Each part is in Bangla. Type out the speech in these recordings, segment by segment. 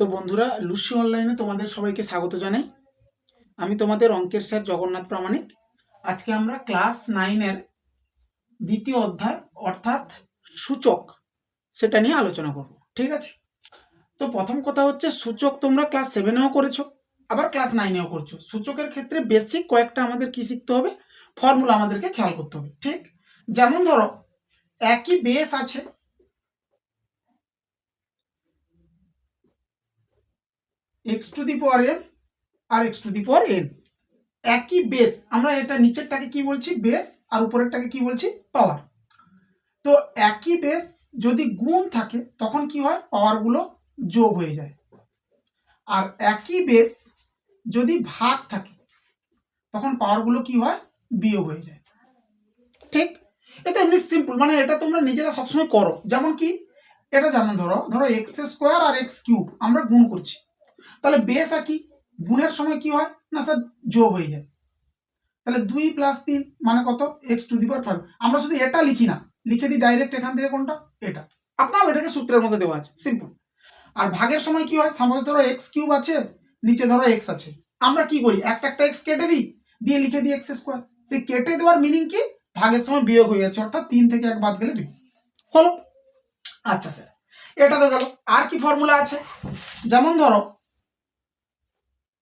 তো বন্ধুরা, লুসি অনলাইনে তোমাদের সবাইকে স্বাগত জানাই। আমি তোমাদের অঙ্কের স্যার জগন্নাথ প্রামাণিক। আজকে আমরা ক্লাস 9-এর দ্বিতীয় অধ্যায় অর্থাৎ সূচক সেটা নিয়ে আলোচনা করব। ঠিক আছে? তো প্রথম কথা হচ্ছে, সূচক তোমরা ক্লাস 7-এও করেছো, আবার ক্লাস 9-এও করছো। সূচকের ক্ষেত্রে বেসিক কয়েকটা আমাদের কি শিখতে হবে, ফর্মুলা আমাদেরকে খেয়াল করতে হবে। ঠিক যেমন ধরো, একই বেস আছে, x to the power m আর x to the power n। একই বেস, আমরা এটা নিচেরটাকে কি বলছি বেস, আর উপরেরটাকে কি বলছি পাওয়ার। তো একই বেস যদি গুণ থাকে তখন কি হয়, পাওয়ারগুলো যোগ হয়ে যায়। আর একই বেস যদি ভাগ থাকে তখন পাওয়ারগুলো কি হয়, বিয়োগ হয়ে যায়। ঠিক, এটা এমনি সিম্পল, মানে এটা তোমরা নিজেরা সবসময় করো। যেমন কি, এটা যেমন ধরো এক্স স্কোয়ার আর এক্স কিউব আমরা গুণ করছি, তাহলে বেস একই, গুণের সময় কি হয় না স্যার, যোগ হয়ে যায়। তাহলে 2 + 3 মানে কত, x টু দি পাওয়ার 5। আমরা শুধু এটা লিখি না, লিখে দিই ডাইরেক্ট এখান থেকে কোনটা, এটা। আপনার এটাকে সূত্রের মধ্যে দেওয়া আছে, সিম্পল। আর ভাগের সময় কি হয়, সাপোজ ধরো x কিউব আছে, নিচে ধরো x আছে, আমরা কি করি, একটা একটা x কেটে দিই, দিয়ে লিখে দিই x স্কোয়ার। সেই কেটে দেওয়ার মিনিং কি, ভাগের সময় বিয়োগ হয়ে যাচ্ছে, অর্থাৎ 3 থেকে 1 বাদ গেলে 2 হলো। আচ্ছা স্যার, এটা তো গেল। আর কি ফর্মুলা আছে, যেমন ধরো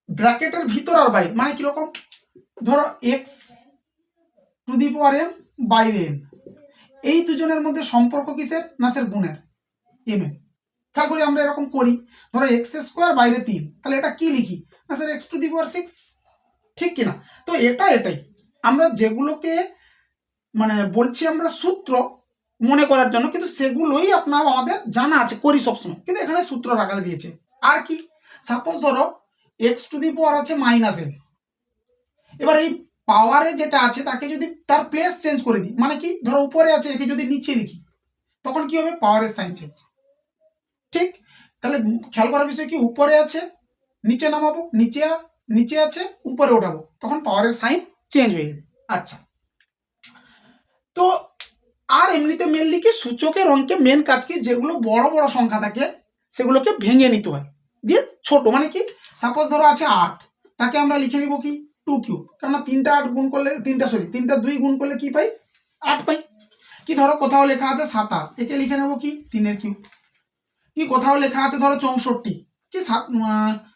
ব্র্যাকেটের ভিতর আর বাইরে, মানে কিরকম, ধরো x to the power m বাইরে m, এই দুজনের মধ্যে সম্পর্ক কিসের না স্যার, গুণের, m এর। খেয়াল করি আমরা এরকম করি, ধরো এক্স স্কোয়ার বাইরে 3, তাহলে এটা কি লিখি না স্যার, x টু দি পাওয়ার 6। ঠিক কিনা? তো এটাই আমরা যেগুলোকে মানে বলছি আমরা সূত্র মনে করার জন্য, কিন্তু সেগুলোই আপনার আমাদের জানা আছে, করি সবসময়, কিন্তু এখানে সূত্র রাখা দিয়েছে। আর কি, সাপোজ ধরো এক্স টু দি পাওয়ার আছে -n, এবার এই পাওয়ারে যেটা আছে তাকে যদি তার প্লেস চেঞ্জ করে দিই, মানে কি, ধরো উপরে আছে, একে যদি নিচে লিখি তখন কি হবে, পাওয়ারের সাইন চেঞ্জ। ঠিক, তাহলে খেয়াল করার বিষয় কি, উপরে আছে নিচে নামাবো, নিচে আছে উপরে ওঠাবো, তখন পাওয়ারের সাইন চেঞ্জ হয়ে যাবে। আচ্ছা, তো আর এমনিতে মেনলি কি, সূচকের অঙ্কে মেন কাজ কি, যেগুলো বড় বড় সংখ্যা থাকে সেগুলোকে ভেঙে নিতে হয়, দিয়ে ছোট, মানে কি, সাপোজ ধরো আছে 8, তাকে আমরা লিখে নিব কি 2 কিউব, কেননা 3টা 8 গুণ করলে 3টা 2 গুণ করলে কি পাই, 8 পাই। কি ধরো কোথাও লেখা আছে 27, একে লিখে নেব কি 3 এর কিউব। কি কোথাও লেখা আছে ধরো 64, কি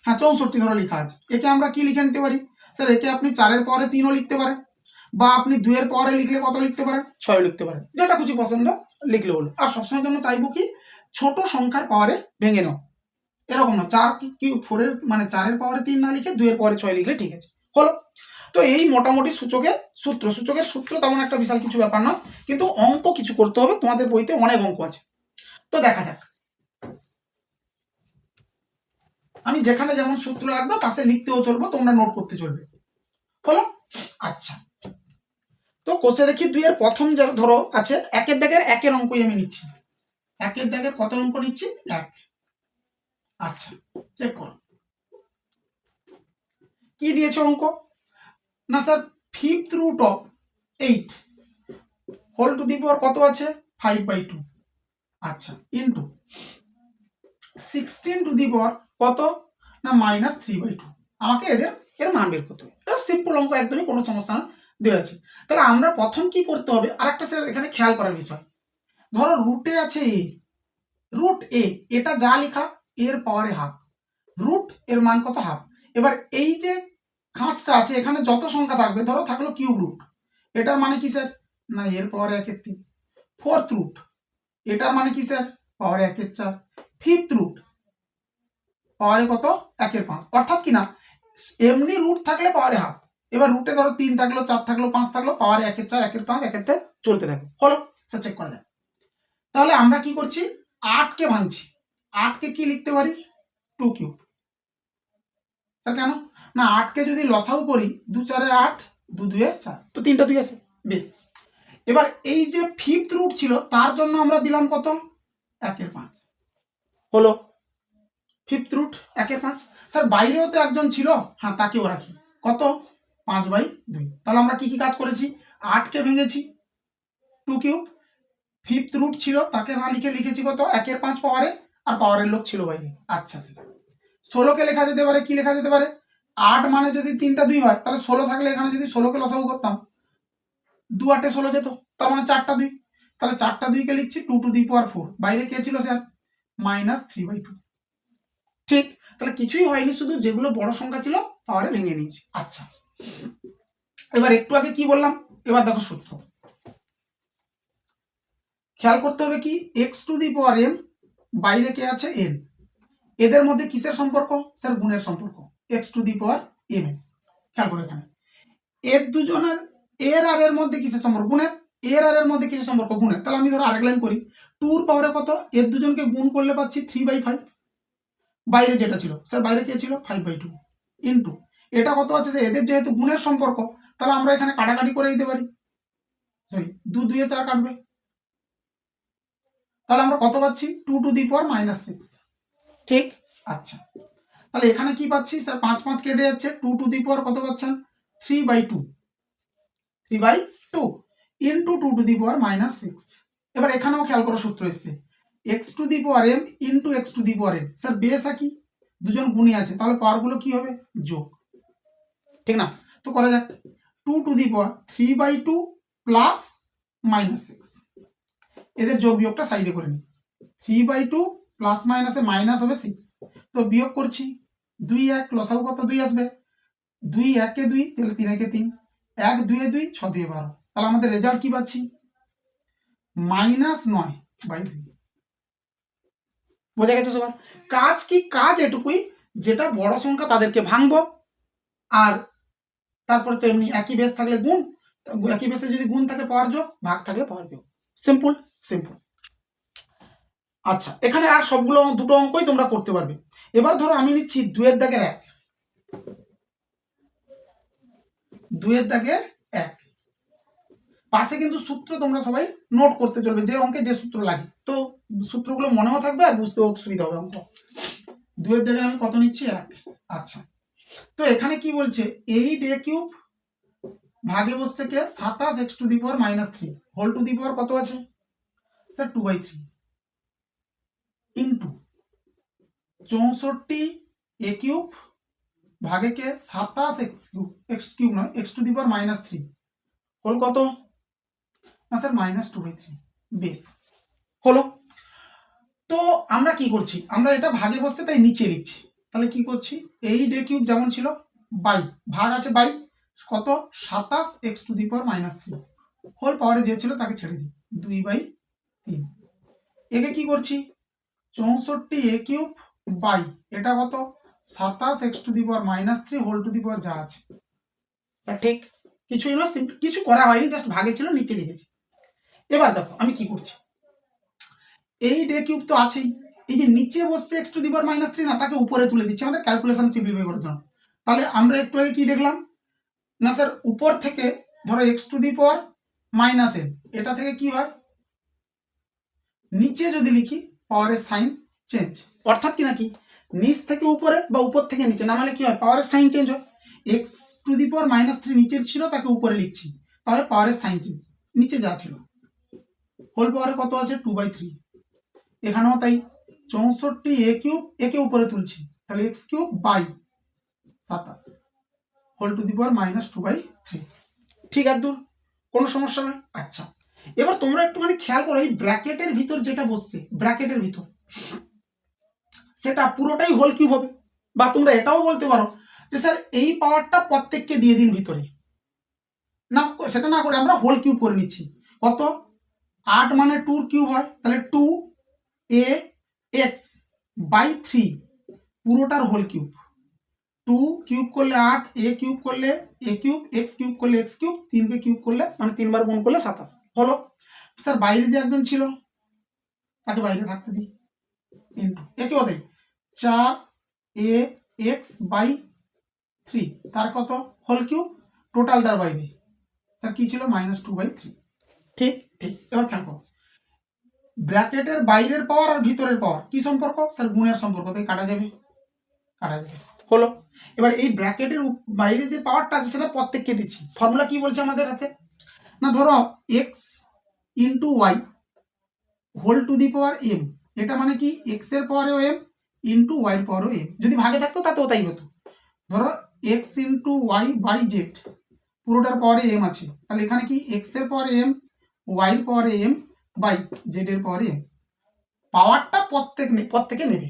হ্যাঁ 64 ধরো লেখা আছে, একে আমরা কি লিখে নিতে পারি স্যার, একে আপনি 4-এর পাওয়ারে 3ও লিখতে পারেন, বা আপনি 2-এর পাওয়ারে লিখলে কত লিখতে পারেন, 6 লিখতে পারেন, যেটা খুশি পছন্দ লিখলে হলো। আর সবসময় জন্য চাইবো কি, ছোট সংখ্যার পাওয়ারে ভেঙে নাও, এরকম না 4 কি 4-এর মানে 4-এর পাওয়ারে 3 না লিখে 2-এর পাওয়ারে 6 লিখলে ঠিক আছে, হলো। তো এই মোটামুটি সূচকের সূত্র তেমন একটা বিশাল কিছু ব্যাপার নয়, কিন্তু অঙ্ক কিছু করতে হবে, তোমাদের বইতে অনেক অঙ্ক আছে। তো দেখা যাক, আমি যেখানে যেমন সূত্র রাখবো পাশে লিখতেও চলবো, তোমরা নোট করতে চলবে, হলো। আচ্ছা, তো কোষে দেখি 2 এর প্রথম ধরো আছে, 1-এর দাগের 1-এর অঙ্কই আমি নিচ্ছি, 1-এর দাগের কত অঙ্ক নিচ্ছি, 1। আচ্ছা, চেক করো কি দিয়েছে অঙ্ক, না স্যার 5√8 হোল টু দি পাওয়ার কত আছে 5/2। আচ্ছা, ইনটু 16 টু দি পাওয়ার কত না -3/2। আমাকে এর মান বের করতে হবে। সিম্পল অঙ্ক, একদমই কোনো সমস্যা না, দেওয়া আছে। তাহলে আমরা প্রথম কি করতে হবে, আরেকটা স্যার এখানে খেয়াল করার বিষয়, ধরো রুটে আছে রুট এ, এটা যা লেখা এর পাওয়ারে হাফ, রুট এর মান কত, হাফ। এবার এই যে খাঁজটা আছে, এখানে যত সংখ্যা থাকবে, ধরো থাকলো কিউব রুট, এটার মানে কি স্যার, না এর পাওয়ারে 1/3। ফোর্থ রুট, এটার মানে কি স্যার, পাওয়ারে 1/4। ফিফথ রুট, পাওয়ারে কত 1/5, অর্থাৎ কি না, এমনি রুট থাকলে পাওয়ারে হাফ, এবার রুটে ধরো 3 থাকলো, 4 থাকলো, 5 থাকলো, পাওয়ারে 1/4 1/5 1/3 চলতে থাকবে, হলো। স্যার চেক করা যায়, তাহলে আমরা কি করছি, 8 কে ভাঙছি, 8 কে কি লিখতে পারি 2 কিউব। স্যার কেন না, 8 কে যদি লসাউ করি, 2 4 8, 2 2 4, তো 3টা 2 আছে, বেশ। এবার এই যে ফিফথ রুট ছিল, তার জন্য আমরা দিলাম কত 1/5, হলো। Fifth root 1/5। স্যার বাইরেও তো একজন ছিল, হ্যাঁ তাকেও রাখি, কত 5/2। তাহলে আমরা কি কি কাজ করেছি, 8 কে ভেঙেছি 2 কিউব, ফিফথ রুট ছিল তাকে না লিখে লিখেছি কত 1/5 পাওয়ারে, আর পাওয়ারের লোক ছিল বাইরে। আচ্ছা স্যার, 16কে লেখা যেতে পারে, কি লেখা যেতে পারে, 8 মানে যদি 3টা 2 হয় তাহলে 16 থাকলে এখানে যদি 16কে লসাগু করতাম 2 8 16 যেত, তার মানে 4টা 2, তাহলে 4টা 2কে লিখছি 2 টু দি পাওয়ার 4, বাইরে কে ছিল স্যার, -3/2। ঠিক, তাহলে কিছুই হয়নি, শুধু যেগুলো বড় সংখ্যা ছিল পাওয়ারে ভেঙে নিয়েছি। আচ্ছা, এবার একটু আগে কি বললাম, এবার দেখো সূত্র খেয়াল করতে হবে কি, x⁴m বাইরে কে আছে n, এদের মধ্যে কিসের সম্পর্ক, স্যার গুণের সম্পর্ক, x⁴m। খেয়াল করে এখানে এর দুজনের এর আর এর মধ্যে কিসের সম্পর্ক, গুণের, এর আর এর মধ্যে কিসের সম্পর্ক, গুণের। তাহলে আমি ধরো আরেক লাইন করি, 2 এর পাওয়ারে কত, এর দুজনকে গুণ করলে পাচ্ছি 3/5, বাইরে যেটা ছিল, স্যার বাইরে কে ছিল 5/2 ইন্টু এটা কত আছে, এদের যেহেতু গুণের সম্পর্ক তাহলে আমরা এখানে কাটাকাটি করে দিতে পারি, সরি 2 2 এ 4 কাটবে, তাহলে আমরা কত পাচ্ছি 2 টু দি পাওয়ার -6। ঠিক, আচ্ছা তাহলে এখানে কি পাচ্ছি স্যার, 5 5 কেটে যাচ্ছে, 2 টু দি পাওয়ার কত পাচ্ছেন 3/2 ইন্টু 2 টু দি পাওয়ার -6। এবার এখানেও খেয়াল করো সূত্র এসছে, x⁴m into x⁴n, sir base একই, দুজন গুণী আছে, তাহলে পাওয়ারগুলো কি হবে, যোগ, ঠিক না? তো করা যাক, 2 টু দি পাওয়ার 3/2 প্লাস -6, এদের যোগ বিয়োগটা সাইডে করে নিই, 3/2 প্লাস মাইনাসে মাইনাস হবে 6, তো বিয়োগ করছি, 2 1 লসাগু কত 2 আসবে, 2 1 এ 2, তাহলে 3 একে 3, 1 2 এ 2, 6 2 12, তাহলে আমাদের রেজাল্ট কি পাচ্ছি, -9/2। বোঝা গেছে সবার? কাজ কি, কাজ এটুকুই, যেটা বড় সংখ্যা তাদেরকে ভাঙবো, আর তারপরে তো এমনি একই বেস থাকলে গুণ, একই বেসে যদি গুণ থাকে পাওয়ার যোগ, ভাগ থাকলে পাওয়ার বিয়োগ, সিম্পল সিম্পল। আচ্ছা, এখানে আর সবগুলো দুটো অঙ্কই তোমরা করতে পারবে। এবার ধরো আমি নিচ্ছি 2 এর দাগের 1, 2 এর দাগের 1, পাশে কিন্তু সূত্র তোমরা সবাই নোট করতে চলবে, যে অঙ্কে যে সূত্র লাগে, তো সূত্রগুলো মনেও থাকবে আর বুঝতেও সুবিধা হবে অঙ্ক। 2 এর দাগে আমি কত নিচ্ছি 1। আচ্ছা, তো এখানে কি বলছে, 8a³ ভাগে বসছে কে 27 x⁻³ হোল টু দি পাওয়ার কত আছে স্যার 2/3 ইন্টু 64a³ ভাগে কে 27 x³ নয় x⁻³ হোল কত না স্যার -2/3, বেশ হলো। তো আমরা কি করছি, আমরা এটা ভাগে বসছে তাই নিচে লিখছি, তাহলে কি করছি, 8a³ যেমন ছিল বাই ভাগ আছে বাই কত 27 x⁻³ হোল পাওয়ারে যে ছিল তাকে ছেড়ে দিই 2/3, একে কি করছি 64a³ বাই এটা কত 27 x⁻³ হোল টু দি পাওয়ার যা আছে, ঠিক কিছুই না, কিছু করা হয়নি, জাস্ট ভাগে ছিল নিচে লিখেছি। এবার দেখো আমি কি করছি, 8a³ তো আছেই, এই যে নিচে বসছে x⁻³ না, তাকে উপরে তুলে দিচ্ছি আমাদের ক্যালকুলেশন সিম্পলিফাই করার জন্য। তাহলে আমরা একটু আগে কি দেখলাম না স্যার, উপর থেকে ধরো x⁻⁻n, এটা থেকে কি হয় নিচে যদি লিখি পাওয়ারের সাইন চেঞ্জ, অর্থাৎ কি নাকি নিচ থেকে উপরে বা উপর থেকে নিচে নামালে কি হয় পাওয়ারের সাইন চেঞ্জ হয়, x⁻³ নিচের ছিল তাকে উপরে লিখছি, তাহলে পাওয়ারের সাইন চেঞ্জ, নিচে যা ছিল হোল পাওয়ারে কত আছে 2/3, এখানেও তাই 64a³ একে উপরে তুলছি, তাহলে x³ by 27 whole to the power -2/3, ঠিক আছে দূর, কোনো সমস্যা নয়। আচ্ছা, এবার তোমরা একটুখানি খেয়াল করো, এই ব্র্যাকেটের ভিতর যেটা বসছে, ব্র্যাকেটের ভিতর সেটা পুরোটাই হোল কিউব হবে, বা তোমরা এটাও বলতে পারো যে স্যার এই পাওয়ারটা প্রত্যেককে দিয়ে দিন ভিতরে, না সেটা না করে আমরা হোল কিউব করে নিচ্ছি, কত 8 মানে 2 কিউব হয়, তাহলে 2ax/3 পুরোটার হোল কিউব, 2 কিউব করলে 8, a³ করলে a³ x³ করলে x³ 3 কে কিউব করলে মানে 3 বার গুণ করলে 27 হলো। স্যার বাইরে যে একজন ছিল তাকে বাইরে থাকতে দিই ইন্টু একেও দেই 4ax/3 তার কত হোল কিউব, টোটালটার বাইরে স্যার কি ছিল -2/3, ঠিক ঠিক। এবার খেয়াল করো ব্র্যাকেটের বাইরের পাওয়ার আর ভিতরের পাওয়ার কি সম্পর্ক স্যার গুণের সম্পর্ক, তাই কাটা যাবে হলো। এবার এই ব্র্যাকেটের বাইরে যে পাওয়ারটা আছে সেটা প্রত্যেককে দিচ্ছি, ফর্মুলা কি বলছে আমাদের হাতে না, ধরো x * y whole to the power m, এটা মানে কি x এর পাওয়ারেও m, ইন্টু ওয়াইয়ের পাওয়ারও এম। যদি ভাগে থাকতো তাতেও তাই হতো। ধরো x into y by z, পুরোটার পাওয়ারে এম আছে, তাহলে এখানে কি এক্স এর পাওয়ারে এম, ওয়াই এর পাওয়ারে এম বাই জেড এর পাওয়ারে এম। পাওয়ারটা প্রত্যেকে নেবে।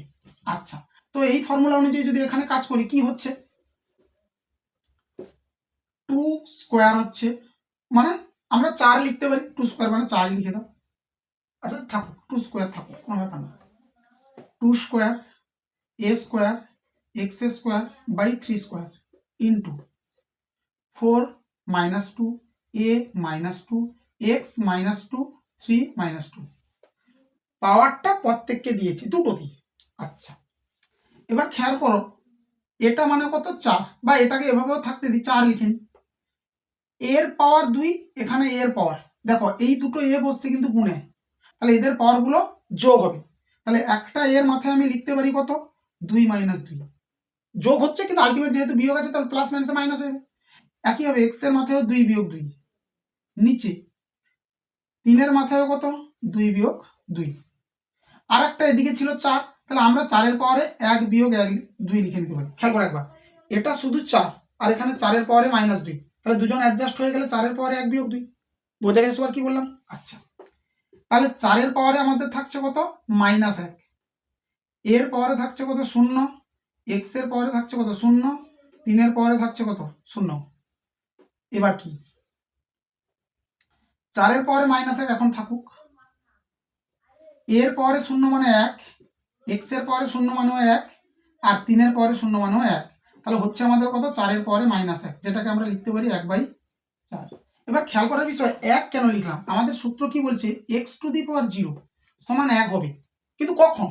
আচ্ছা, তো এই ফর্মুলা অনুযায়ী যদি এখানে কাজ করি কি হচ্ছে, 2 স্কোয়ার হচ্ছে, মানে আমরা 4 লিখতে পারি, 2 স্কোয়ার মানে 4 লিখে দাও। আচ্ছা থাকুক, 2 স্কোয়ার থাকুক, কোনো ব্যাপার না। 2 square a square x square by 3 square into 4 minus 2 a minus 2 x minus 2 3 minus 2। পাওয়ারটা প্রত্যেককে দিয়েছি দুটোতেই। আচ্ছা, এবার খেয়াল করো, এটা মানে কত 4, বা এটাকে এভাবেও থাকতে দিই 4 লিখে নিই। এর পাওয়ার 2, এখানে এর পাওয়ার, দেখো এই দুটো এ বসছে কিন্তু গুণে, তাহলে এদের পাওয়ারগুলো যোগ হবে। তাহলে একটা এর মাথায় আমি লিখতে পারি কত, 2 মাইনাস 2, যোগ হচ্ছে কিন্তু আলটিমেট যেহেতু বিয়োগ আছে তাহলে প্লাস মাইনাসে মাইনাস হবে। একইভাবে এক্স এর মাথায়ও 2 বিয়োগ 2, নিচে 3 এর মাথায়ও কত 2 বিয়োগ 2, আর একটা এদিকে ছিল 4, তাহলে আমরা 4 এর পাওয়ারে 1 বিয়োগ 1 2 লিখে নিতে পারি। খেয়াল করে একবার, এটা শুধু 4 আর এখানে 4 এর পাওয়ারে মাইনাস 2, তাহলে দুজন অ্যাডজাস্ট হয়ে গেলে 4 এর পাওয়ারে 1 বিয়োগ 2। বোঝা গেছে আর কি বললাম? আচ্ছা, তাহলে 4 এর পাওয়ারে আমাদের থাকছে কত মাইনাস 1, এর পাওয়ারে থাকছে কত 0, এক্স এর পাওয়ারে থাকছে কত 0, 3 এর পাওয়ারে থাকছে কত 0। এবার কি 4 এর পাওয়ারে মাইনাস 1 এখন থাকুক, এর পাওয়ারে 0 মানে 1, এক্স এর পাওয়ারে 0 মানেও 1, আর 3 এর পাওয়ারে 0 মানেও 1, তাহলে হচ্ছে আমাদের কত 4 এর পাওয়ারে মাইনাস 1, যেটাকে আমরা লিখতে পারি 1/4। এবার খেয়াল করার বিষয় 1 কেন লিখলাম, আমাদের সূত্র কি বলছে x টু দি পাওয়ার 0 সমান 1 হবে, কিন্তু কখন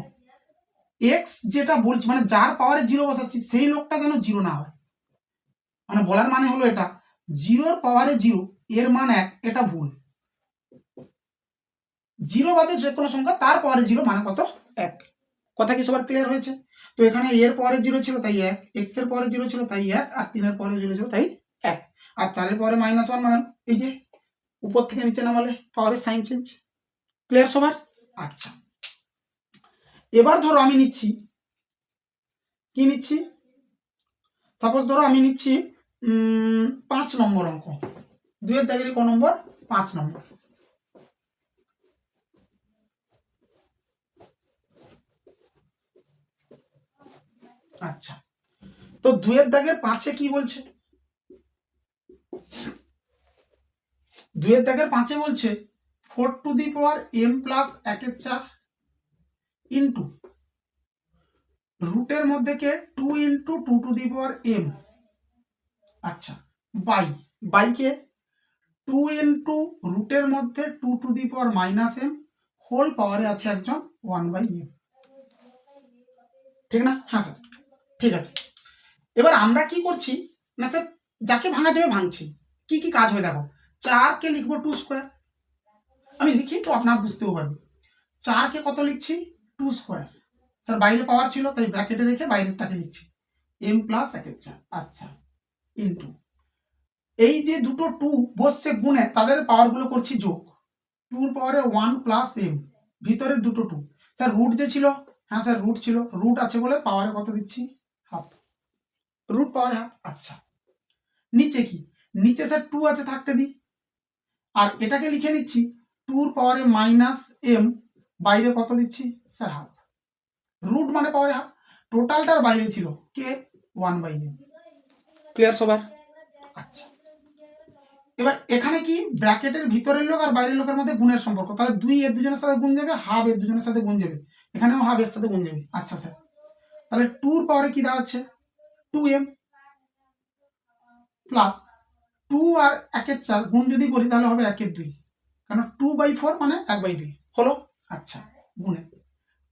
x যেটা বলছি মানে যার পাওয়ারে 0 বসাচ্ছি সেই লোকটা যেন 0 না হয়। মানে বলার মানে হলো এটা 0 পাওয়ারে 0 এর মান 1, এটা ভুল। 0 বাদে যে কোনো সংখ্যা তার পাওয়ারে 0 মানে কত 1। কথা কি সবার ক্লিয়ার হয়েছে? তো এখানে এর পাওয়ারে 0 ছিল তাই 1, এক্স এর পাওয়ারে 0 ছিল তাই 1, আর 3 এর পাওয়ারে 0 ছিল তাই 1, আর 4 এর পাওয়ারে -1 মানে এই যে উপর থেকে নিচে নামালে পাওয়ারের সাইন চেঞ্জ। ক্লিয়ার সবার? আচ্ছা, এবার ধরো আমি নিচ্ছি কি নিচ্ছি, সাপোজ ধরো আমি নিচ্ছি 5 নম্বর অঙ্ক, 2 এর দাগের ক নম্বর 5 নম্বর। আচ্ছা, তো 2 এর দাগের 5-এ কি বলছে, 2 এর দাগের 5-এ বলছে 4 to the power m plus 1/4 into রুটের মধ্যে কে 2 into 2 to the power m। আচ্ছা, বাই কে 2 ইন্টু রুটের মধ্যে 2 to the power minus m whole পাওয়ারে আছে একজন 1/m। ঠিক না? হ্যাঁ স্যার, ঠিক আছে। এবার আমরা কি করছি না স্যার, যাকে ভাঙা যাবে ভাঙছি। কি কি কাজ হয় দেখো, 4 কে লিখবো 2 স্কোয়ার, আমি লিখি তো আপনারা বুঝতেও পারবে। 4 কে কত লিখছি 2 স্কোয়ার, স্যার বাইরে পাওয়ার ছিল তাই ব্র্যাকেটে রেখে বাইরেরটাকে লিখছি m প্লাস 1/4। আচ্ছা, ইন্টু এই যে দুটো 2 বসছে গুণে তাদের পাওয়ার গুলো করছি যোগ, 2 এর পাওয়ারে 1 প্লাস m, ভিতরের দুটো 2, স্যার রুট যে ছিল, হ্যাঁ স্যার রুট ছিল, রুট আছে বলে পাওয়ারে কত দিচ্ছি হাফ, রুট পাওয়ারে হাফ। আচ্ছা, নিচে কি, নিচে স্যার 2 আছে থাকতে দিই, আর এটাকে লিখে নিচ্ছি 2 এর পাওয়ারে মাইনাস m, বাইরে কত দিচ্ছি স্যার হাফ, রুট মানে পাওয়ারে হাফ, টোটালটার বাইরে ছিল কে 1/m। ক্লিয়ার সবার? আচ্ছা, এবার এখানে কি ব্র্যাকেটের ভিতরের লোক আর বাইরের লোকের মধ্যে গুণের সম্পর্ক, তাহলে 2 এর দুজনের সাথে গুণ যাবে, হাফ এর দুজনের সাথে গুণ যাবে, এখানেও হাফ এর সাথে গুণ যাবে। আচ্ছা স্যার, তাহলে 2 এর পাওয়ারে কি দাঁড়াচ্ছে 2m প্লাস 2 আর 1/4 গুণ যদি করি তাহলে হবে 1/2, কারণ 2/4 মানে 1/2 হলো। আচ্ছা, গুণে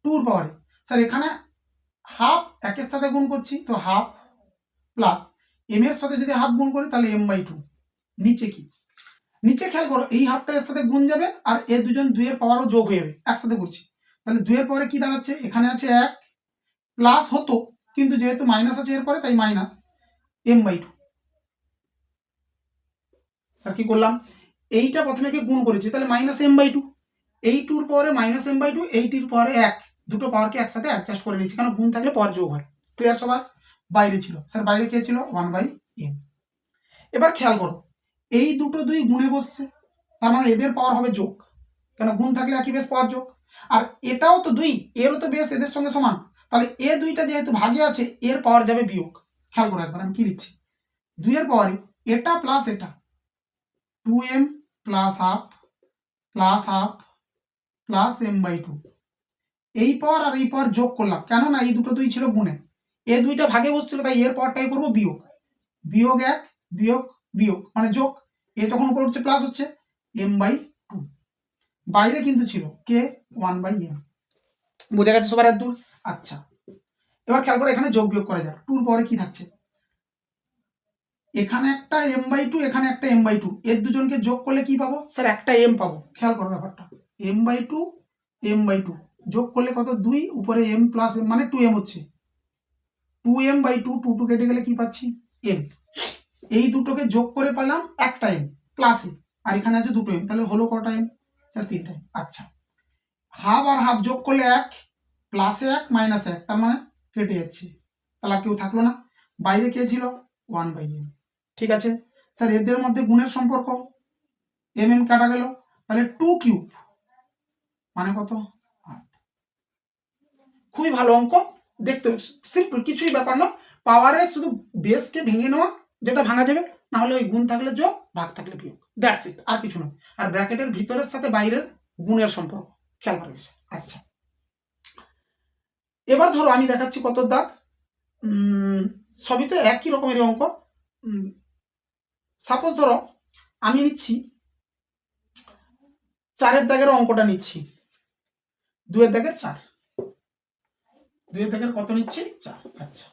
2 এর পাওয়ারে স্যার এখানে হাফ 1 এর সাথে গুণ করছি তো হাফ প্লাস m এর সাথে যদি হাফ গুণ করি তাহলে m/2। নিচে কি, নিচে খেয়াল করো এই হাফটা এর সাথে গুণ যাবে আর এর দুজন 2 এর পাওয়ারও যোগ হয়ে যাবে, একসাথে করছি, তাহলে 2 এর পাওয়ারে কি দাঁড়াচ্ছে, এখানে আছে 1 প্লাস হতো কিন্তু যেহেতু মাইনাস আছে এর পরে তাই মাইনাস m/2। স্যার কি করলাম, এইটা প্রথমে কি গুণ করেছি তাহলে মাইনাস m/2, এই 2 এর পাওয়ারে মাইনাস m/2, এই 2 এর পাওয়ারে 1, দুটো পাওয়ারকে একসাথে অ্যাডজাস্ট করে নিচ্ছি, কারণ গুণ থাকলে পাওয়ার যোগ হয়। ক্লিয়ার সবার? বাইরে ছিল স্যার, বাইরে কে ছিল? 1/m। এবার খেয়াল করো, এই দুটো দুই গুণে বসছে, তার মানে এদের পাওয়ার হবে যোগ, কেন গুণ থাকলে একই বেশ পাওয়ার যোগ। আর এটাও তো দুই, এরও তো বেশ এদের সঙ্গে সমান, তাহলে এ দুইটা যেহেতু ভাগে আছে এর পাওয়ার যাবে বিয়োগ। খেয়াল করো একবার আমি কি লিখছি, 2 এর পাওয়ারে এটা প্লাস এটা 2m plus half plus m/2, এই পাওয়ার আর এই পাওয়ার যোগ করলাম, কেননা এই দুটো দুই ছিল গুণে, এ দুইটা ভাগে বসছিল, তাই এর পাওয়ারটাই করবো বিয়োগ, বিয়োগ 1 বিয়োগ বিয়োগ মানে যোগ, এ তখন উপর উঠছে প্লাস হচ্ছে m/2, বাইরে কিন্তু ছিল কে? 1/m। বোঝা গেছে সবার এত দূর? আচ্ছা, এবার খেয়াল করো এখানে যোগ বিয়োগ করা যাক। 2 এর পরে কি থাকছে? এখানে একটা m/2, এখানে একটা m/2, এর দুজনকে যোগ করলে কি পাবো স্যার? একটা m পাবো। খেয়াল করো ব্যাপারটা, m/2 যোগ করলে কত? 2, উপরে m প্লাস m মানে 2m হচ্ছে, 2m/2, 2 কেটে গেলে কি পাচ্ছি? m। এই দুটোকে যোগ করে পেলাম একটা m প্লাস m, আর এখানে আছে দুটো m, তাহলে হলো কটা m স্যার? 3টা। আচ্ছা, হাফ আর হাফ যোগ করলে 1, প্লাসে 1 মাইনাসে 1, তার মানে কেটে যাচ্ছে, তাহলে কেউ থাকলো না, বাইরে কে ছিল? 1/m। ঠিক আছে স্যার, এদের মধ্যে গুণের সম্পর্ক, m কাটা গেল, তাহলে 2 কিউব মানে কত? 8। খুবই ভালো অঙ্ক, দেখতে সিম্পল, কিছুই ব্যাপার না, পাওয়ারে শুধু বেসকে ভেঙে নেওয়া, যেটা ভাঙা যাবে, না হলে ওই গুণ থাকলে যোগ, ভাগ থাকলে বিয়োগ, দ্যাটস ইট, আর কিছু নয়। আর ব্র্যাকেটের ভিতরের সাথে বাইরের গুণের সম্পর্ক, খেয়াল করা বিষয়। আচ্ছা, এবার ধরো আমি দেখাচ্ছি কত দাগ, সবই তো একই রকমের অঙ্ক। সাপোজ ধরো আমি নিচ্ছি 4 দাগের অঙ্কটা নিচ্ছি, 2 দাগের 4, 2 দাগের কত নিচ্ছি? 4। আচ্ছা,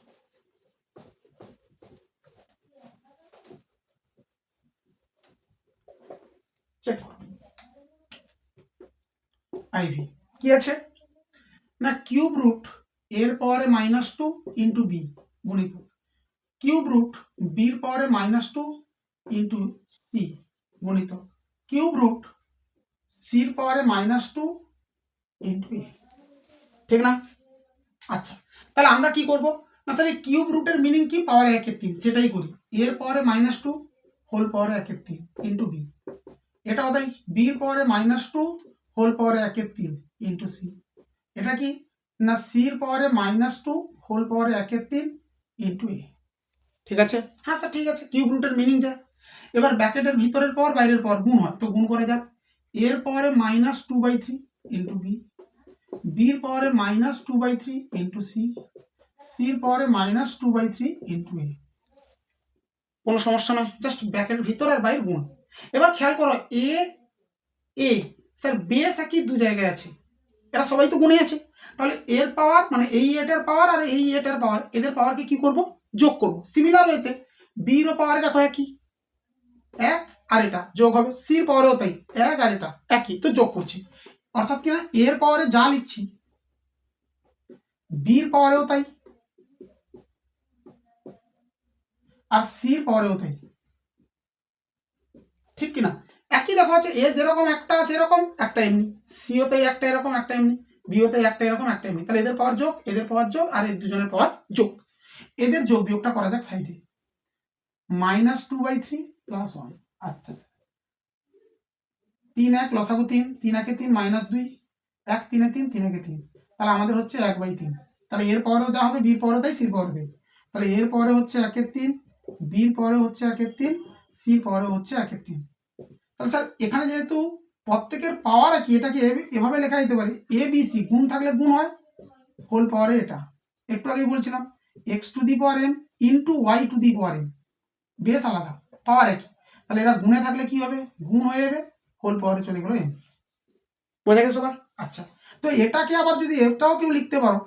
চেক করো আইভি কি আছে না, কিউব রুট এর পাওয়ারে -2 ইন্টু বি গুণিত কিউব রুট বির পাওয়ারে -2 ইন্টু সি গুণিত কিউব রুট সির পাওয়ারে -2 ইন্টু এ, ঠিক না? আচ্ছা, তাহলে আমরা কি করব না স্যার, এই কিউব রুটের মিনিং কি? পাওয়ার 1/3, সেটাই করি, এর পাওয়ারে -2 হোল পাওয়ারে 1/3 ইন্টু বি, এটাও তাই, বির পাওয়ারে -2 হোল পাওয়ারে 1/3 ইন্টু সি, এটা কি না সির পাওয়ারে -2 হোল পাওয়ারে 1/3 ইন্টু এ। ঠিক আছে? হ্যাঁ স্যার ঠিক আছে, কিউব রুটের মিনিং যা। এবার ব্র্যাকেটের ভিতরের পাওয়ার বাইরের পাওয়ার গুণ হয়, তো গুণ করা যাক, এর পাওয়ারে -2/3 ইন্টু বি, বির পাওয়ারে -2/3 ইন্টু সি, সির পাওয়ারে -2/3 ইন্টু এ। কোনো সমস্যা নয়, জাস্ট ব্র্যাকেটের ভিতর আর বাইরে গুণ। এবার খেয়াল করো, এ এ স্যার বেস একই দু জায়গায় আছে, এরা সবাই তো গুণে আছে, তাহলে এর পাওয়ার মানে এই এটার পাওয়ার আর এই এটার পাওয়ার, এদের পাওয়ারকে কি করব? যোগ করব। সিমিলার ওয়েতে বির পাওয়ারে দেখো একই, 1 আর এটা যোগ হবে, সির পাওয়ারেও তাই 1 আর এটা একই, তো যোগ করছি, অর্থাৎ কিনা এর পাওয়ারে যা লিখছি বির পাওয়ারেও তাই আর সির পাওয়ারেও তাই, ঠিক কিনা? একই দেখো আছে, এ যেরকম একটা আছে এরকম একটা এমনি, সিও তাই একটা এরকম একটা এমনি, বিও তাই একটা এরকম একটা এমনি, তাহলে এদের পাওয়ার যোগ, এদের পাওয়ার যোগ, আর এর দুজনের পাওয়ার যোগ, এদের যোগ বিয়োগটা করা যাক সাইডে, -2/3 + 1। আচ্ছা, 3 1 লসাগু 3, 3 1 3 -2, 1 3 3 3 1 3, তাহলে আমাদের হচ্ছে 1/3, তাহলে এর পাওয়ারও যা হবে বির পাওয়ারও তাই, সির পাওয়ারও তাই, তাহলে এর পাওয়ারে হচ্ছে 1/3, বির পাওয়ারে হচ্ছে 1/3, সির পাওয়ারে হচ্ছে 1/3। তাহলে স্যার এখানে যেহেতু প্রত্যেকের পাওয়ার কি, এটাকে এভাবে লেখা যেতে পারে, এ বি সি গুণ থাকলে গুণ হয়, হোল পাওয়ারে এটা একটু আগেই বলছিলাম x⁴m ইন্টু y⁴m, বেশ আলাদা, পাওয়ার একই, তাহলে এরা গুণে থাকলে কি হবে? গুণ হয়ে যাবে, হোল পাওয়ারে চলে গেল m। বোঝা গেছে সবার? আচ্ছা, তো এটাকে আবার যদি এটাও কেউ লিখতে পারো,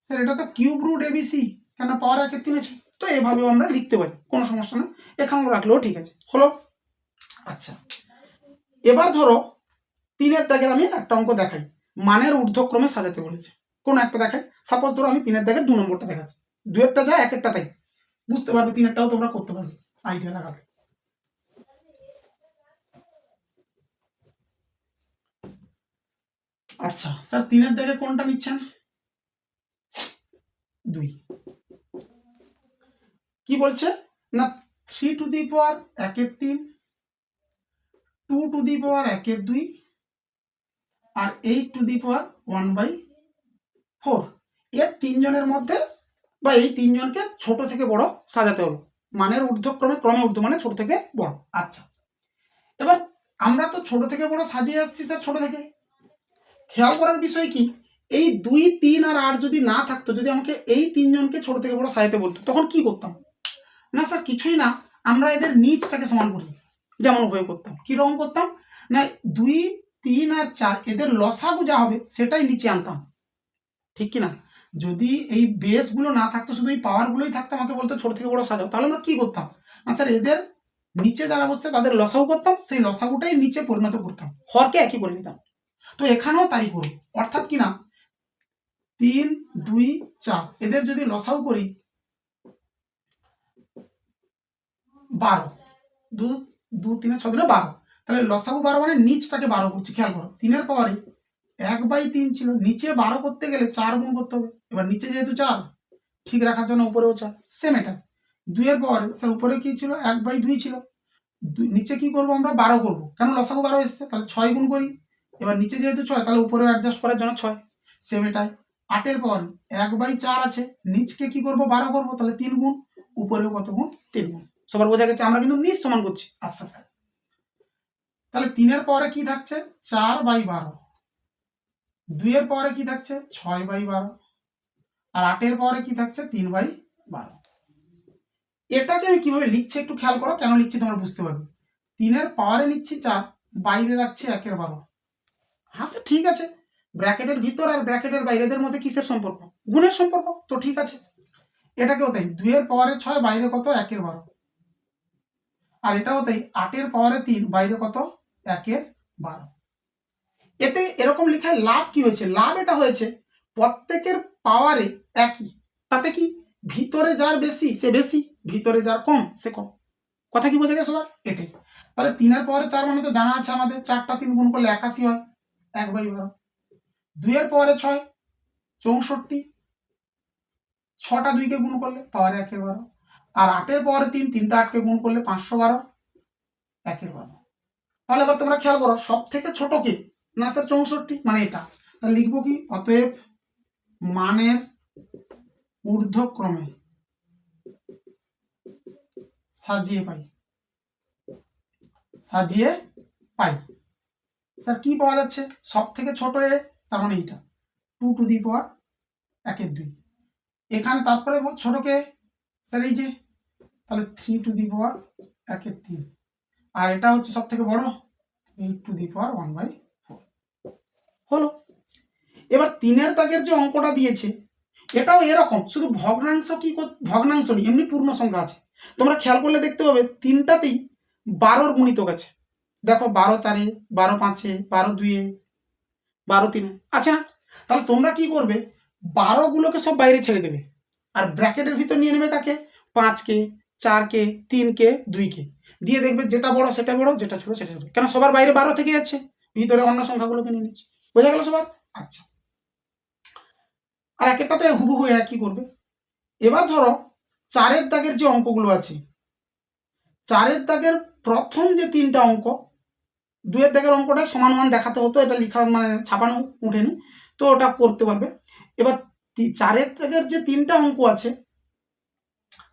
স্যার এটা তো কিউব রুট এবিসি, কেন পাওয়ার 1/3 আছে, তো এভাবেও আমরা লিখতে পারি, কোনো সমস্যা না, এখানেও রাখলেও ঠিক আছে, হলো। আচ্ছা, এবার ধরো 3 দাগের আমি একটা অঙ্ক দেখাই, মানের ঊর্ধ্বক্রমে সাজাতে বলেছে, কোন একটা দেখাই, সাপোজ ধরো আমি 3 দাগের 2 নম্বরটা দেখাচ্ছি, 2 যা 1 তাই, বুঝতে পারবে, 3টাও তোমরা করতে পারবে আইডিয়া লাগাতে। আচ্ছা স্যার 3-এর দাগে কোনটা নিচ্ছেন? 2। কি বলছে না 3 টু দি পাওয়ার 1-এর 3, 2 টু দি পাওয়ার 1-এর 2 আর 8 টু দি পাওয়ার 1/4। এর তিনজনের মধ্যে বা এই তিনজনকে ছোট থেকে বড় সাজাতে হবে, মানের ঊর্ধ্বক্রমে, ক্রমে ঊর্ধ্ব মানে ছোট থেকে বড়। আচ্ছা এবার আমরা তো ছোট থেকে বড় সাজিয়ে আসছি স্যার ছোট থেকে। খেয়াল করার বিষয় কি, এই 2, 3 আর 8 যদি না থাকতো, যদি আমাকে এই তিনজনকে ছোট থেকে বড় সাজাতে বলতো, তখন কি করতাম না স্যার? কিছুই না, আমরা এদের নিচটাকে সমান করি, যেমন হয়ে করতাম। কিরকম করতাম না 2, 3 আর 4 এদের লসাগু যা হবে সেটাই নিচে আনতাম, ঠিক কি না? যদি এই বেসগুলো না থাকতো, শুধু এই পাওয়ারগুলোই থাকতো, আমাকে বলতো ছোট থেকে বড় সাজাও, তাহলে আমরা কি করতাম না স্যার এদের নিচে যারা বসছে তাদের লসাগু করতাম, সেই লসাগুটাই নিচে পরিণত করতাম, হরকে একই করে দিতাম। তো এখানেও তাই করব, অর্থাৎ কি না 3, 2, 4 এদের যদি লসাগু করি 12, 2, 2, 3, 6, 12, তাহলে লসাগু 12 মানে নিচটাকে 12 করছি। খেয়াল করো 3-এর পাওয়ারে 1/3 ছিল, নিচে 12 করতে গেলে 4 গুণ করতে হবে। এবার নিচে যেহেতু 4 ঠিক রাখার জন্য উপরেও 4, সেম এটা। 2-এর পাওয়ারে স্যার উপরে কি ছিল 1/2 ছিল, নিচে কি করব আমরা 12 করব, কেন লসাগু 12 এসছে, তাহলে 6 গুণ করি। এবার নিচে যেহেতু 6 তাহলে উপরে অ্যাডজাস্ট করার জন্য 6, সেম এটাই। 8-এর পাওয়ারে 1/4 আছে, নিচকে কি করব 12 করব, তাহলে 3 গুণ, উপরেও কত গুণ 3 গুণ। সবার বোঝা গেছে? আমরা কিন্তু নিচ সমান করছি। আচ্ছা স্যার তাহলে 3-এর পাওয়ারে কি থাকছে 4/12, 2-এর পাওয়ারে কি থাকছে 6/12 আর 8-এর পাওয়ারে কি থাকছে 3/12। এটাকে আমি কিভাবে লিখছি একটু খেয়াল করো, কেন লিখছি তোমরা বুঝতে পারবে। 3-এর পাওয়ারে নিচ্ছি 4, বাইরে রাখছি 1-এর 12। হ্যাঁ স্যার ঠিক আছে, ব্র্যাকেটের ভিতর আর ব্র্যাকেটের বাইরেদের মধ্যে কিসের সম্পর্ক? গুণের সম্পর্ক, তো ঠিক আছে। এটাকেও তাই, 2-এর পাওয়ারে 6, বাইরে কত 1-এর 12, আর এটাও তাই 8-এর পাওয়ারে 3, বাইরে কত 1-এর 12। এতে এরকম লেখায় লাভ কি হয়েছে? লাভ এটা হয়েছে প্রত্যেকের পাওয়ারে একই, তাতে কি ভিতরে যার বেশি সে বেশি, ভিতরে যার কম সে কম। কথা কি বোঝা গেছে সবার? এটাই। তাহলে 3-এর পাওয়ারে 4 মানে তো জানা আছে আমাদের, 4টা 3 গুণ করলে 81 হয়, 1/12। 2-এর পাওয়ারে 6, 64, 6টা 2কে গুণ করলে পাওয়ারে 1-এর 12, আর 8-এর পাওয়ারে 3, 3টা 8কে গুণ করলে 512, 1-এর 12। তাহলে এবার তোমরা খেয়াল করো সব থেকে ছোট কে না স্যার 64, মানে এটা। তাহলে লিখবো কি, অতএব মানের ঊর্ধ্বক্রমে সাজিয়ে পাই, সাজিয়ে পাই। স্যার কি পাওয়া যাচ্ছে সব থেকে ছোট এ, তার মানে এইটা 2 টু দি পাওয়ার 1-এর 2। এখানে তারপরে ছোটকে স্যার এই যে, তাহলে 3 টু দি পাওয়ার 1-এর 3, আর এটা হচ্ছে সব থেকে বড় 8 টু দি পাওয়ার 1/4 হলো। এবার 3-এর দাগের যে অঙ্কটা দিয়েছে এটাও এরকম, শুধু ভগ্নাংশ কি ভগ্নাংশ নেই, এমনি পূর্ণ সংখ্যা আছে। তোমরা খেয়াল করলে দেখতে পাবে তিনটাতেই 12-র গুণিতক আছে। দেখো 12 4-এ, 12 5-এ, 12 2-এ, 12 3-এ আছে না? তাহলে তোমরা কি করবে 12 গুলোকে সব বাইরে ছেড়ে দেবে, আর ব্র্যাকেটের ভিতর নিয়ে নেবে কাকে 5-কে, 4-কে, 3-কে, 2-কে, দিয়ে দেখবে যেটা বড় সেটা বড়, যেটা ছোট সেটা ছোট, কেন সবার বাইরে 12 থেকে যাচ্ছে, ভিতরে অন্য সংখ্যাগুলোকে নিয়ে নিচ্ছে। বোঝা গেল সবার? আচ্ছা আর একটা তো হুবহু একই করবে। এবার ধরো 4-এর দাগের যে অঙ্কগুলো আছে, 4-এর দাগের প্রথম যে 3টা অঙ্ক, 2-এর দাগের অঙ্কটা সমান মান দেখাতে হতো, এটা লিখা মানে ছাপানো উঠেনি, তো ওটা করতে পারবে। এবার 4-এর দাগের যে 3টা অঙ্ক আছে,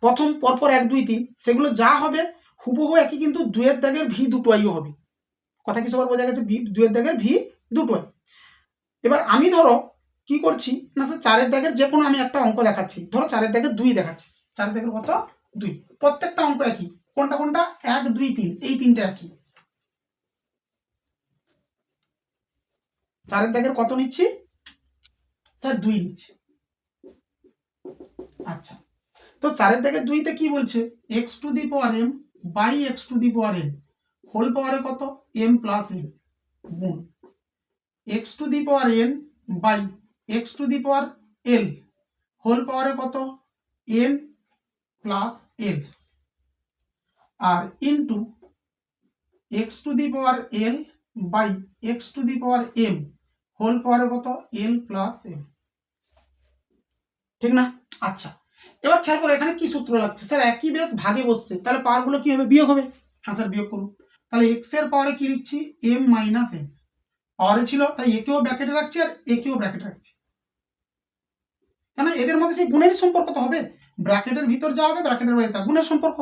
প্রথম পরপর 1 2 3, সেগুলো যা হবে হুবহু একই, কিন্তু 2-এর দাগের ভি দুটোই হবে। কথা কি সবার বোঝা গেছে? 2-এর দাগের ভি দুটোই। এবার আমি ধরো কি করছি না স্যার 4-এর দাগের যে কোনো আমি একটা অঙ্ক দেখাচ্ছি, ধরো 4-এর দাগের 2 দেখাচ্ছি, 4-এর দাগের কত 2, প্রত্যেকটা অঙ্ক একই। কোনটা কোনটা 1 2 3, এই তিনটা একই। 4-এর দাগের কত নিচ্ছি স্যার 2 নিচ্ছি। আচ্ছা তো 4-এর দাগের 2-তে কি বলছে x to the power m by x to the power n whole পাওয়ারে কত m প্লাস n গুণ x to the power n by x to the power l whole পাওয়ারে কত n প্লাস l, আর into x to the power l by x to the power m whole পাওয়ারে কত এল প্লাস এম, ঠিক না? আচ্ছা, এবার খেয়াল করো এখানে কি সূত্র লাগছে স্যার, একই বেস ভাগে বসছে, তাহলে পাওয়ার গুলো কি হবে, বিয়োগ হবে। হ্যাঁ স্যার বিয়োগ করুন। তাহলে এক্স এর পাওয়ারে কি লিখছি, এম মাইনাস এম, পাওয়ারে ছিল তাই একেও ব্র্যাকেটে রাখছি আর একেও ব্র্যাকেটে রাখছি, কেন এদের মধ্যে সেই গুণের সম্পর্ক তো হবে, ব্র্যাকেটের ভিতর যা হবে ব্র্যাকেটের বাইরে তা গুণের সম্পর্ক।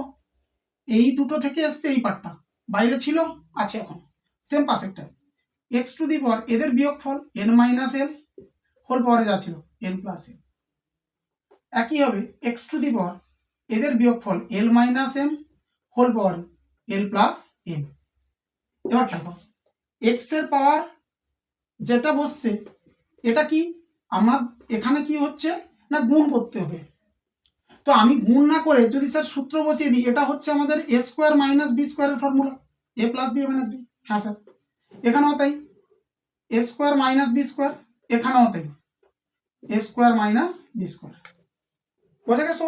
এই দুটো থেকে এসছে এই পার্টটা, বাইরে ছিল আছে এখন সেম পাশেরটা, এক্স টু দি পাওয়ার এদের বিয়োগফল এন মাইনাস এল হোল পাওয়ারে যা ছিল এন প্লাস এম, একই হবে এক্স টু দি পাওয়ার এদের বিয়োগফল এল মাইনাস এম হোল পাওয়ারে এল প্লাস এম। এবার খেয়াল করো এক্স এর পাওয়ার যেটা বসছে এটা কি আমার এখানে কি হচ্ছে না গুণ করতে হবে, তো আমি গুণ না করে যদি স্যার সূত্র বসিয়ে দিই, এটা হচ্ছে আমাদের এ স্কোয়ার মাইনাস বি স্কোয়ারের ফর্মুলা, এ প্লাস বি মাইনাস বি। হ্যাঁ স্যার এখানেও তাই, এ স্কোয়ার মাইনাস বি স্কোয়ার, এখানেও তাই এ স্কোয়ার মাইনাস বি স্কোয়ার, বোঝা গেছে?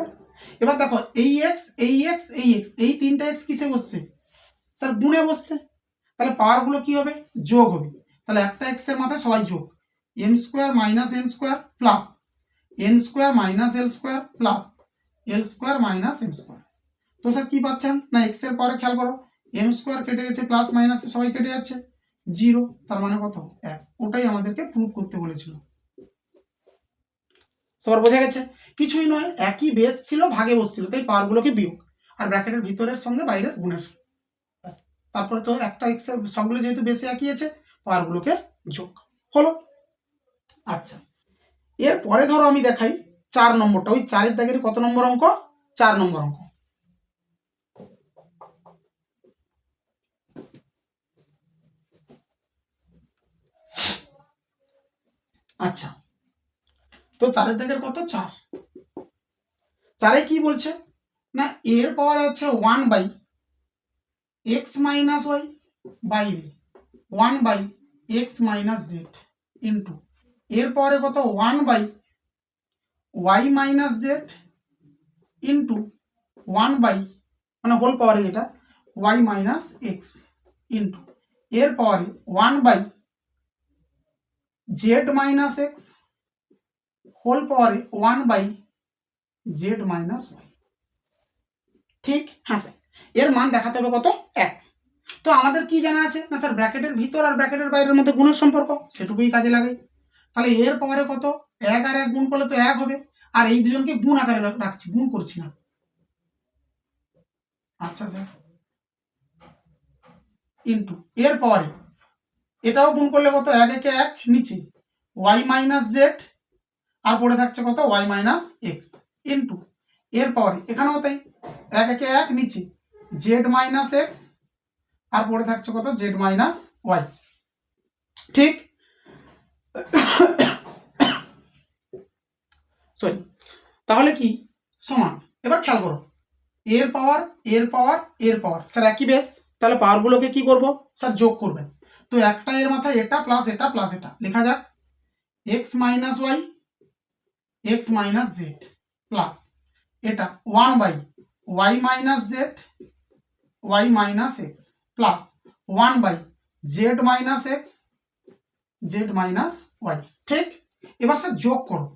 এবার দেখো এই এক্স এই এক্স এই এক্স এই তিনটা এক্স কিসে বসছে স্যার, গুণে বসছে, তাহলে পাওয়ার গুলো কি হবে, যোগ হবে। তাহলে একটা এক্স এর মাথায় সবাই যোগ, M square minus N square plus N square minus L square plus L square minus M square. তো স্যার কি পাচ্ছেন না, এক্স এর পরে খেয়াল করো এম স্কোয়ার কেটে গেছে, প্লাস মাইনাসে সবাই কেটে যাচ্ছে, জিরো, তার মানে কত এক, ওটাই আমাদেরকে প্রুভ করতে বলেছিল। সবার বোঝা গেছে? কিছুই নয়, একই বেস ছিল ভাগে বসছিল তাই পাওয়ার গুলোকে বিয়োগ আর ব্র্যাকেটের ভিতরের সঙ্গে বাইরের গুণের, তারপরে তো একটা এক্স এর সবগুলো যেহেতু বেসে একই আছে পাওয়ার গুলোকে যোগ হলো। আচ্ছা এরপরে ধরো আমি দেখাই 4 নম্বরটা, ওই 4 এর দাগের কত নম্বর অঙ্ক, 4 নম্বর অঙ্ক। আচ্ছা তো 4 এর দাগের কত 4, 4 কি বলছে না এর পাওয়ার আছে 1 বাই এক্স মাইনাস ওয়াই বাইরে 1 by x minus z into এর পাওয়ারে কত 1 by y minus z into 1 by মানে হোল পাওয়ারে এটা ওয়াই মাইনাস এক্স ইন্টু এর পাওয়ারে 1 by z minus x whole পাওয়ারে 1 বাই জেড মাইনাস ওয়াই, ঠিক? হ্যাঁ স্যার এর মান দেখাতে হবে কত 1। তো আমাদের কি জানা আছে না স্যার, ব্র্যাকেটের ভিতর আর ব্র্যাকেটের বাইরের মধ্যে গুণের সম্পর্ক, সেটুকুই কাজে লাগাই। তাহলে এর পাওয়ারে কত 1 আর 1 গুণ করলে তো 1 হবে, আর এই দুজনকে গুণ আকারে রাখছি, গুণ করছি না। আচ্ছা স্যার ইন্টু এর পাওয়ারে এটাও গুণ করলে কত 1 একে 1 নিচে ওয়াই মাইনাস জেড আর পড়ে থাকছে কত ওয়াই মাইনাস এক্স ইন্টু এর পাওয়ারে এখানেও তাই 1 একে 1 নিচে জেড মাইনাস এক্স আর পড়ে থাকছে কত জেড মাইনাস ওয়াই, ঠিক? সরি, তাহলে কি সমান, এবার খেয়াল করো এর পাওয়ার এর পাওয়ার এর পাওয়ার স্যার একই বেস, তাহলে পাওয়ার গুলোকে কি করব স্যার যোগ করবেন। তো একটা এর মাথায় এটা প্লাস এটা লেখা যাক x minus y x minus z plus এটা 1 by y minus z y minus x plus 1 by z minus x z minus y, ঠিক? এবার স্যার যোগ করো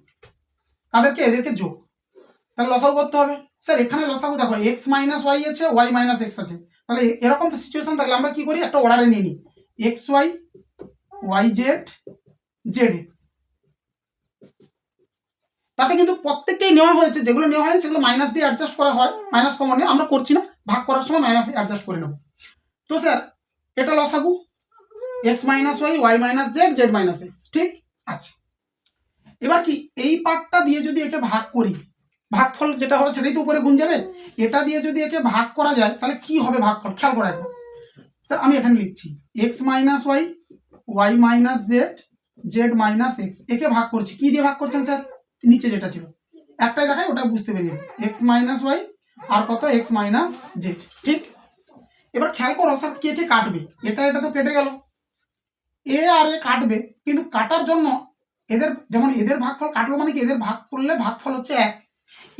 কাদেরকে, এদেরকে যোগ, তাহলে লসাগু করতে হবে। স্যার এখানে লসাগু দেখো এক্স মাইনাস ওয়াই আছে ওয়াই মাইনাস এক্স আছে, তাহলে এরকম সিচুয়েশন থাকলে আমরা কি করি একটা অর্ডারে নিয়ে নিই x y y z z x, তাতে কিন্তু প্রত্যেককেই নেওয়া হয়েছে, যেগুলো নেওয়া হয়নি সেগুলো মাইনাস দিয়ে অ্যাডজাস্ট করা হয়, মাইনাস কমন নিয়ে আমরা করছি না, ভাগ করার সময় মাইনাস দিয়ে অ্যাডজাস্ট করে নেব। তো স্যার এটা লসাগু x minus y y minus z z minus x, ঠিক? আচ্ছা এবার কি এই পার্টটা দিয়ে যদি একে ভাগ করি, ভাগফল যেটা হবে সেটাই তো উপরে গুণ যাবে, এটা দিয়ে যদি একে ভাগ করা যায় তাহলে কি হবে ভাগফল খেয়াল করা একবার। স্যার আমি এখানে লিখছি x minus y y minus z z minus x, একে ভাগ করছি কি দিয়ে ভাগ করছেন স্যার, নিচে যেটা ছিল একটাই দেখায় ওটা বুঝতে পেরিয়ে এক্স মাইনাস ওয়াই আর কত এক্স মাইনাস জেড, ঠিক? এবার খেয়াল করো স্যার কে কে কাটবে, এটা এটা তো কেটে গেল, এ আর এ কাটবে, কিন্তু কাটার জন্য এদের যেমন এদের ভাগফল কাটলো মানে কি এদের ভাগ করলে ভাগফল হচ্ছে 1,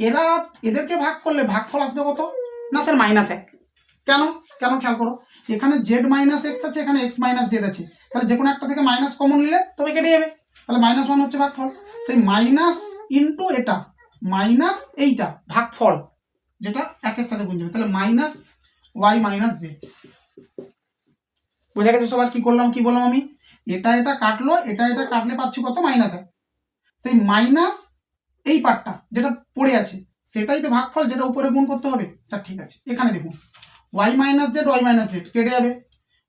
এরা এদেরকে ভাগ করলে ভাগফল আসবে কত না স্যার -1, কেন কেন খেয়াল করো, এখানে জেড মাইনাস এক্স আছে, এখানে এক্স মাইনাস জেড আছে, তাহলে যে কোনো একটা থেকে মাইনাস কমন নিলে তবে কেটে যাবে, তাহলে -1 হচ্ছে ভাগফল। সেই মাইনাস ইন্টু এটা মাইনাস এইটা ভাগফল, যেটা একের সাথে গুণ যাবে, তাহলে মাইনাস ওয়াই মাইনাস জেড। বোঝা গেছে সবার কি করলাম কি বললাম আমি? এটা এটা কাটলো, এটা এটা কাটলে পাচ্ছি কত? -1। সেই মাইনাস এই পার্টটা যেটা পড়ে আছে সেটাই তো ভাগফল, যেটা উপরে গুণ করতে হবে। স্যার ঠিক আছে, এখানে দেখুন ওয়াই মাইনাস জেড কেটে যাবে,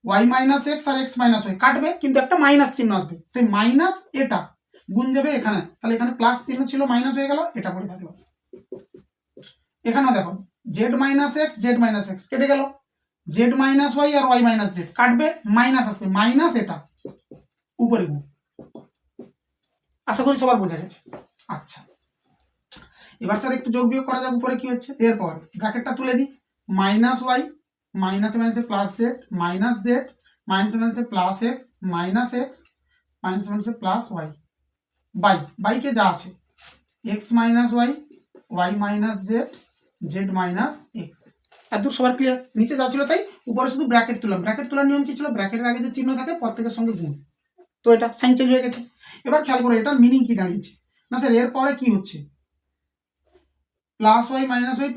ওয়াই মাইনাস এক্স আর এক্স মাইনাস ওয়াই কাটবে, কিন্তু একটা মাইনাস চিহ্ন আসবে, সেই মাইনাস এটা গুণ যাবে এখানে, তাহলে এখানে প্লাস চিহ্ন ছিল মাইনাস হয়ে গেল, এটা পড়ে থাকলো। এখানেও দেখো জেড মাইনাস এক্স কেটে গেল, জেড মাইনাস ওয়াই আর ওয়াই মাইনাস জেড কাটবে, মাইনাস আসবে, মাইনাস এটা উপরে গুণ। আশা করি সবার বোঝা গেছে। আচ্ছা, এবার স্যার একটু যোগ বিয়োগ করা যাক, উপরে কি হচ্ছে। এরপর ব্র্যাকেটটা তুলে দিই, মাইনাস ওয়াই মাইনাসে মাইনাসে প্লাস জেড মাইনাস জেড মাইনাসে মাইনাসে প্লাস এক্স মাইনাসে মাইনাসে প্লাস ওয়াই বাইকে যা আছে x minus y minus z minus x. এত সবার ক্লিয়ার? নিচে যা ছিল তাই, উপরে শুধু ব্র্যাকেট তুললাম। ব্র্যাকেট তোলার নিয়ম কি ছিল? ব্র্যাকেটের আগে যে চিহ্ন থাকে প্রত্যেকের সঙ্গে গুণ, তো এটা সাইন চেঞ্জ হয়ে গেছে। এবার খেয়াল করো এটার মিনিং কি দাঁড়িয়েছে না স্যার, এরপরে কি হচ্ছে? Plus y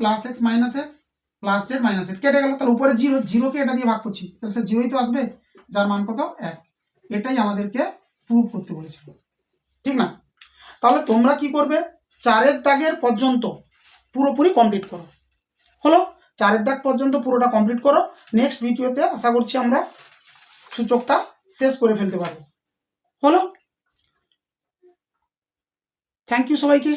plus x plus z minus z কেটে গেল, তাহলে উপরে জিরো, জিরোকে এটা দিয়ে ভাগ করছি, তাহলে স্যার জিরোই তো আসবে, যার মান কত? 1। এটাই আমাদেরকে প্রুভ করতে বলেছিল, ঠিক না? তাহলে তোমরা কি করবে, 4-এর দাগের পর্যন্ত পুরোপুরি কমপ্লিট করো। হলো, 4-এর দাগ পর্যন্ত পুরোটা কমপ্লিট করো। নেক্সট ভিডিওতে আশা করছি আমরা সূচকটা শেষ করে ফেলতে পারবো। হলো, থ্যাংক ইউ সবাইকে।